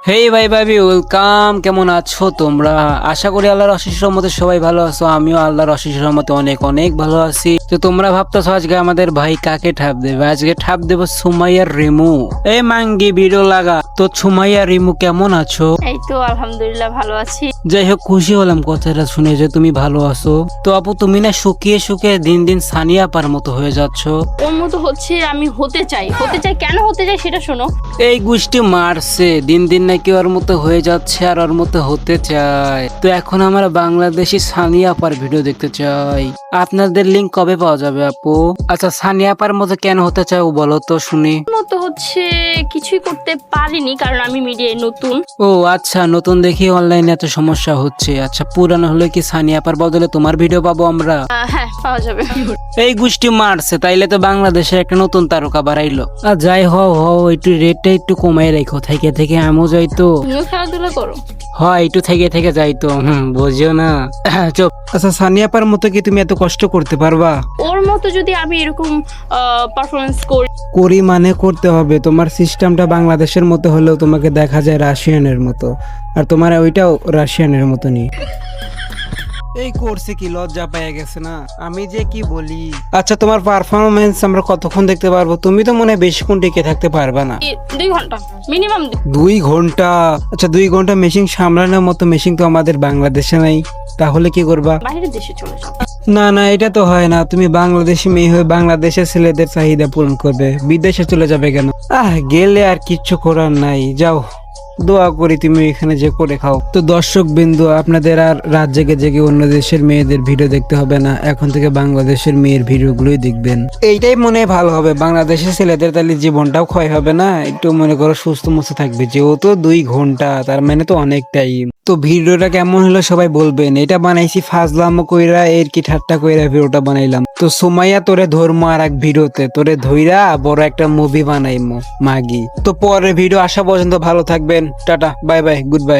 হেই ভাই ভাবি ওয়েলকাম, কেমন আছো তোমরা? আশা করি আল্লাহর অশেষ রহমতে সবাই ভালো আছো। আমিও আল্লাহর অশেষ রহমতে অনেক অনেক ভালো আছি। তো তোমরা ভাবতেছো আজকে আমাদের ভাই কাকে ঠাপ দেবে? আজকে ঠাপ দেবো সুমাইয়ার রিমু। এই মাঙ্গি ভিডিও লাগা। তো সুমাইয়া রিমু কেমন আছো? এই তো আলহামদুলিল্লাহ ভালো আছি। যাই হোক, খুশি হলাম কথাটা শুনে যে তুমি ভালো আছো। তো আপু, তুমি না শুকিয়ে শুকিয়ে দিন দিন সানিয়া আপার মতো হয়ে যাচ্ছ। ওর মতো হচ্ছে আমি হতে চাই কেন হতে চাই সেটা শোনো। এই গোষ্ঠী মারছে, দিন দিন নাকি ওর মতো হয়ে যাচ্ছে আর ওর মতো হতে চায়। তো এখন আমরা বাংলাদেশি সানিয়া আপার ভিডিও দেখতে চাই। আপনাদের লিঙ্ক কবে পাওয়া যাবে আপু? আচ্ছা, সানিয়া আপার মতো কেন হতে চাও বলো তো শুনি। ওর মতো হচ্ছে কিছুই করতে পারিনি কারণ আমি মিডিয়ায় নতুন। ও আচ্ছা, নতুন দেখি অনলাইনে এত সমস্যা হচ্ছে। আচ্ছা, পুরানো হলে কি সানিয়া আপার বদলে তোমার ভিডিও পাবো আমরা? হ্যাঁ, পাওয়া যাবে। এই গোষ্ঠী মারছে, তাইলে তো বাংলাদেশে একটা নতুন তারকা বাড়াইলো। আর যাই হও একটু রেটটা একটু কমাই রেখো, থেকে থেকে আমও যাইতো। তুমিও খেলাধুলা করো। হয় একটু থেকে থেকে যাইতো, বুঝিও না। চুপ। আচ্ছা, সানিয়া আপার মতো কি তুমি এত কষ্ট করতে পারবা? ওর মতো যদি আমি এরকম পারফরমেন্স করি মানে করতে হবে। তোমার সিস্টেমটা বাংলাদেশের মতো হলেও তোমাকে দেখা যায় রাশিয়ানের মতো, আর তোমার ওইটাও রাশিয়ানের মতনই। এই করছে কি, লজ্জা পেয়ে গেছে না? আমি যে কি বলি। আচ্ছা, তোমার পারফরমেন্স আমরা কতক্ষণ দেখতে পারবো? তুমি তো মনে হয় বেশিক্ষণ টিকে থাকতে পারবা না। 2 ঘন্টা মিনিমাম। 2 ঘন্টা? আচ্ছা, 2 ঘন্টা মেশিন সামলানোর মতো মেশিন তো আমাদের বাংলাদেশে নাই। তাহলে কি করবা? বাইরের দেশে চলে যাও। না না, এটা তো হয় না। তুমি বাংলাদেশি মেয়ে হয়ে বাংলাদেশের ছেলেদের চাহিদা পূরণ করবে, বিদেশে চলে যাবে কেন? গেলে আর কিচ্ছু করার নাই, যাও। দোয়া করি তুমি এখানে যে করে খাও। তো দর্শক বিন্দু, আপনাদের আর রাত জেগে জেগে অন্য দেশের মেয়েদের ভিডিও দেখতে হবে না। এখন থেকে বাংলাদেশের মেয়ের ভিডিওগুলোই দেখবেন। এইটাই মনে হয় ভালো হবে। বাংলাদেশের ছেলেদের তাহলে জীবনটাও ক্ষয় হবে না, একটু মনে করো সুস্থ মুস্থ থাকবে। যেহেতু 2 ঘন্টা, তার মানে তো অনেক টাইম। তো ভিডিওটা কেমন হলো সবাই বলবেন। এটা বানাইছি ফাজলামো কইরা, এর কি ঠাট্টা কইরা ভিডিওটা বানাইলাম। তো সুমাইয়া তোরে ধর্ম আর এক ভিডিওতে তোরে ধইরা বড় একটা মুভি বানাইমু মাগি। তো পরের ভিডিও আসা পর্যন্ত ভালো থাকবেন। Tata, bye bye, good bye.